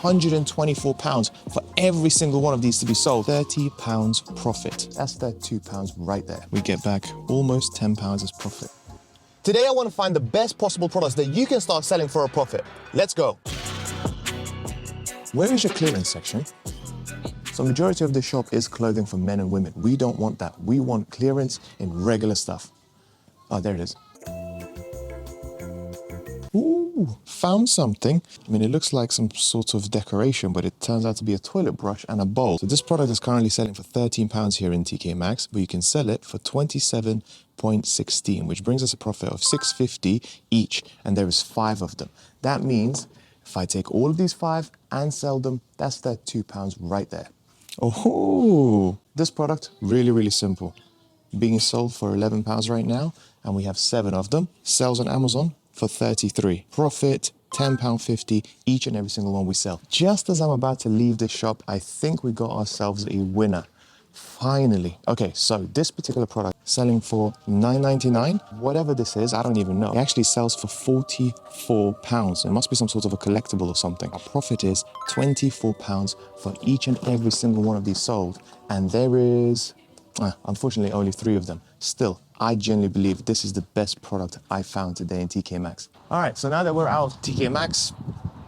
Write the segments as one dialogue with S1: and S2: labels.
S1: £124 for every single one of these to be sold. £30 profit. That's £32 right there. We get back almost £10 as profit. Today I want to find the best possible products that you can start selling for a profit. Let's go. Where is your clearance section? So majority of the shop is clothing for men and women. We don't want that. We want clearance in regular stuff. Oh, there it is. Ooh, found something. I mean, it looks like some sort of decoration, but it turns out to be a toilet brush and a bowl. So this product is currently selling for £13 here in TK Maxx, but you can sell it for 27.16, which brings us a profit of £6.50 each, and there is 5 of them. That means if I take all of these 5 and sell them, that's £32 right there. Oh, this product, really, really simple. Being sold for £11 right now, and we have 7 of them. Sells on Amazon for 33. Profit, £10.50 each and every single one we sell. Just as I'm about to leave this shop, I think we got ourselves a winner. Finally. Okay, so this particular product selling for £9.99. Whatever this is, I don't even know. It actually sells for £44. It must be some sort of a collectible or something. Our profit is £24 for each and every single one of these sold. And there is, unfortunately, only 3 of them. Still, I genuinely believe this is the best product I found today in TK Maxx. All right, so now that we're out of TK Maxx,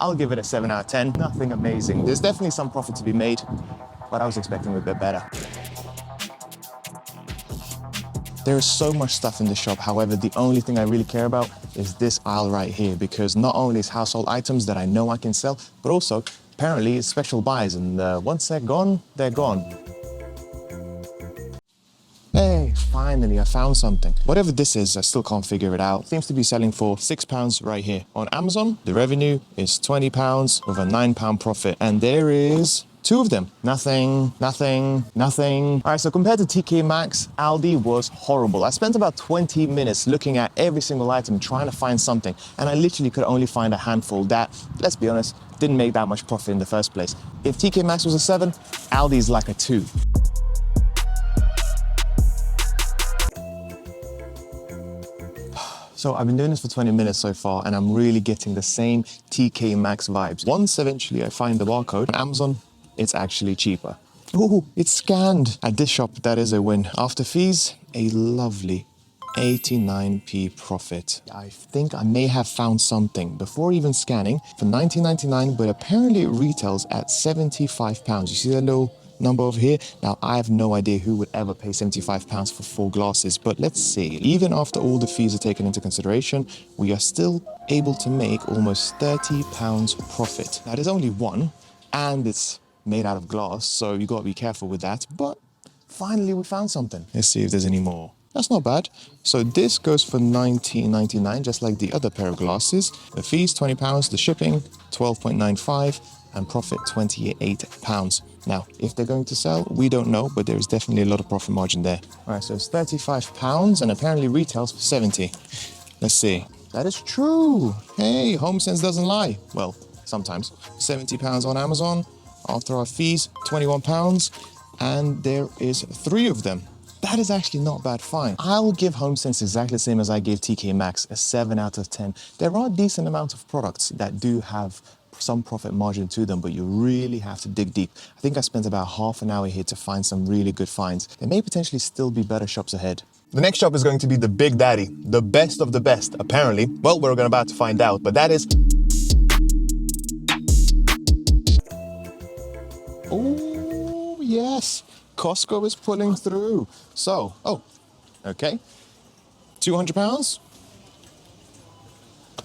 S1: I'll give it a 7 out of 10. Nothing amazing. There's definitely some profit to be made, but I was expecting a bit better. There is so much stuff in the shop. However, the only thing I really care about is this aisle right here, because not only is household items that I know I can sell, but also apparently it's special buys, and once they're gone, they're gone. Hey, finally, I found something. Whatever this is, I still can't figure it out. Seems to be selling for £6 right here. On Amazon, the revenue is £20 with a £9 profit. And there is 2 of them. Nothing, nothing, nothing. All right, so compared to TK Maxx, Aldi was horrible. I spent about 20 minutes looking at every single item, trying to find something. And I literally could only find a handful that, let's be honest, didn't make that much profit in the first place. If TK Maxx was a 7, Aldi's like a 2. So I've been doing this for 20 minutes so far, and I'm really getting the same TK Maxx vibes. Once eventually I find the barcode on Amazon, it's actually cheaper. Oh, it's scanned. At this shop, that is a win. After fees, a lovely 89p profit. I think I may have found something before even scanning for £19.99, but apparently it retails at £75. You see that little number over here? Now, I have no idea who would ever pay £75 for 4 glasses, but let's see. Even after all the fees are taken into consideration, we are still able to make almost £30 profit. Now, there's only one, and it's made out of glass, so you got to be careful with that, but finally we found something. Let's see if there's any more. That's not bad. So this goes for £19.99, just like the other pair of glasses. The fees, £20, the shipping, £12.95, and profit, £28. Now, if they're going to sell, we don't know, but there is definitely a lot of profit margin there. All right, so it's £35 and apparently retails for 70. Let's see. That is true. Hey, HomeSense doesn't lie. Well, sometimes. £70 on Amazon. After our fees, £21. And there is 3 of them. That is actually not bad find. I will give HomeSense exactly the same as I gave TK Maxx, a 7 out of 10. There are a decent amount of products that do have some profit margin to them, but you really have to dig deep. I think I spent about half an hour here to find some really good finds. There may potentially still be better shops ahead. The next shop is going to be the Big Daddy, the best of the best, apparently. Well, we're about to find out, but that is... Oh, yes. Costco is pulling through. So, okay. £200.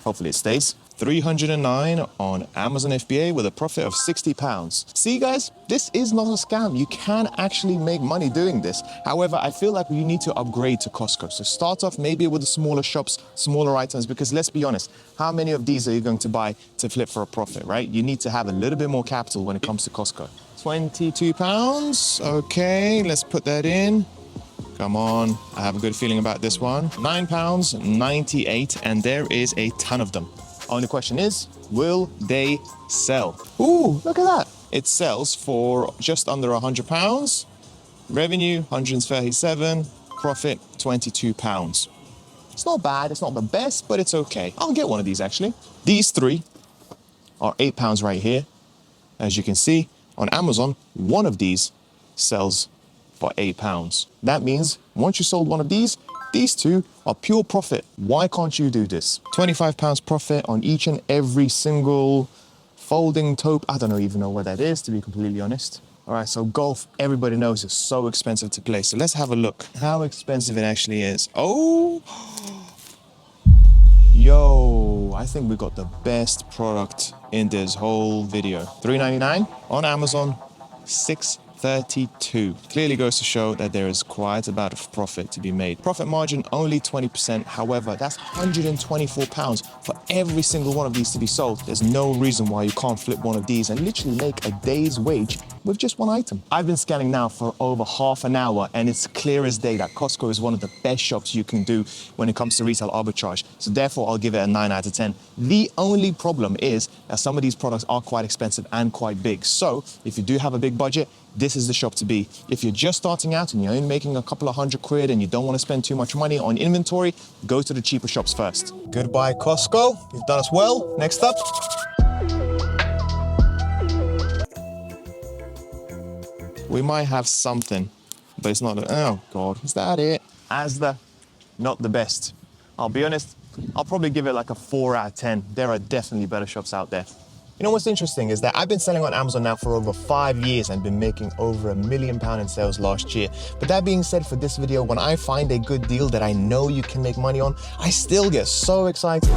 S1: Hopefully it stays. $309 on Amazon FBA with a profit of £60. See guys, this is not a scam. You can actually make money doing this. However, I feel like you need to upgrade to Costco. So start off maybe with the smaller shops, smaller items, because let's be honest, how many of these are you going to buy to flip for a profit, right? You need to have a little bit more capital when it comes to Costco. £22. Okay, let's put that in. Come on, I have a good feeling about this one. £9.98, and there is a ton of them. Only question is, will they sell? Ooh, look at that. It sells for just under £100. Revenue, 137. Profit, £22. It's not bad. It's not the best, but it's okay. I'll get one of these, actually. These 3 are £8 right here. As you can see, on Amazon, one of these sells for £8. That means once you sold one of these two are pure profit. Why can't you do this? £25 profit on each and every single folding taupe. I don't even know what that is, to be completely honest. All right, so golf, everybody knows it's so expensive to play. So let's have a look how expensive it actually is. Oh, yo, I think we got the best product in this whole video. $3.99 on Amazon, $6.32. Clearly goes to show that there is quite a bit of profit to be made. Profit margin only 20%. However, that's £124 for every single one of these to be sold. There's no reason why you can't flip one of these and literally make a day's wage with just one item. I've been scanning now for over half an hour, and it's clear as day that Costco is one of the best shops you can do when it comes to retail arbitrage. So therefore, I'll give it a 9 out of 10. The only problem is that some of these products are quite expensive and quite big. So if you do have a big budget, this is the shop to be. If you're just starting out and you're only making a couple of £100 and you don't want to spend too much money on inventory, go to the cheaper shops first. Goodbye, Costco. You've done us well. Next up. We might have something, but it's not. Oh God, is that it? Asda, not the best. I'll be honest, I'll probably give it like a 4 out of 10. There are definitely better shops out there. You know what's interesting is that I've been selling on Amazon now for over 5 years and been making over £1 million in sales last year. But that being said, for this video, when I find a good deal that I know you can make money on, I still get so excited.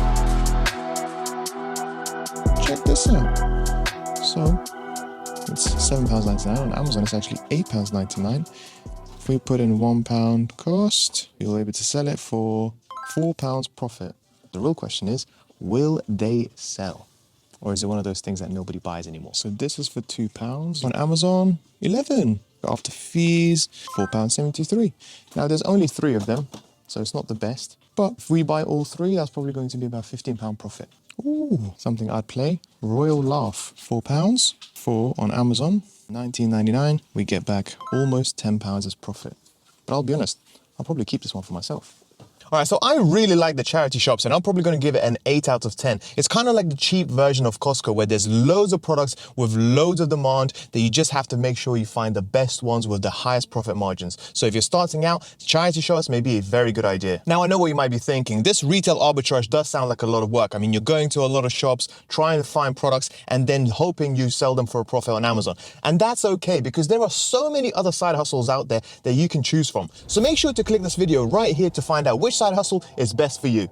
S1: Check this out. So it's £7.99 on Amazon. It's actually £8.99. If we put in £1 cost, you'll be able to sell it for £4 profit. The real question is, will they sell? Or is it one of those things that nobody buys anymore? So this is for £2 on Amazon, 11. After fees, £4.73. Now there's only 3 of them, so it's not the best. But if we buy all 3, that's probably going to be about £15 profit. Ooh, something I'd play. Royal Laugh, £4. 4 on Amazon, $19.99. We get back almost £10 as profit. But I'll be honest, I'll probably keep this one for myself. All right, so I really like the charity shops, and I'm probably going to give it an 8 out of 10. It's kind of like the cheap version of Costco, where there's loads of products with loads of demand that you just have to make sure you find the best ones with the highest profit margins. So if you're starting out, charity shops may be a very good idea. Now, I know what you might be thinking. This retail arbitrage does sound like a lot of work. I mean, you're going to a lot of shops, trying to find products, and then hoping you sell them for a profit on Amazon. And that's okay, because there are so many other side hustles out there that you can choose from. So make sure to click this video right here to find out which side hustle is best for you.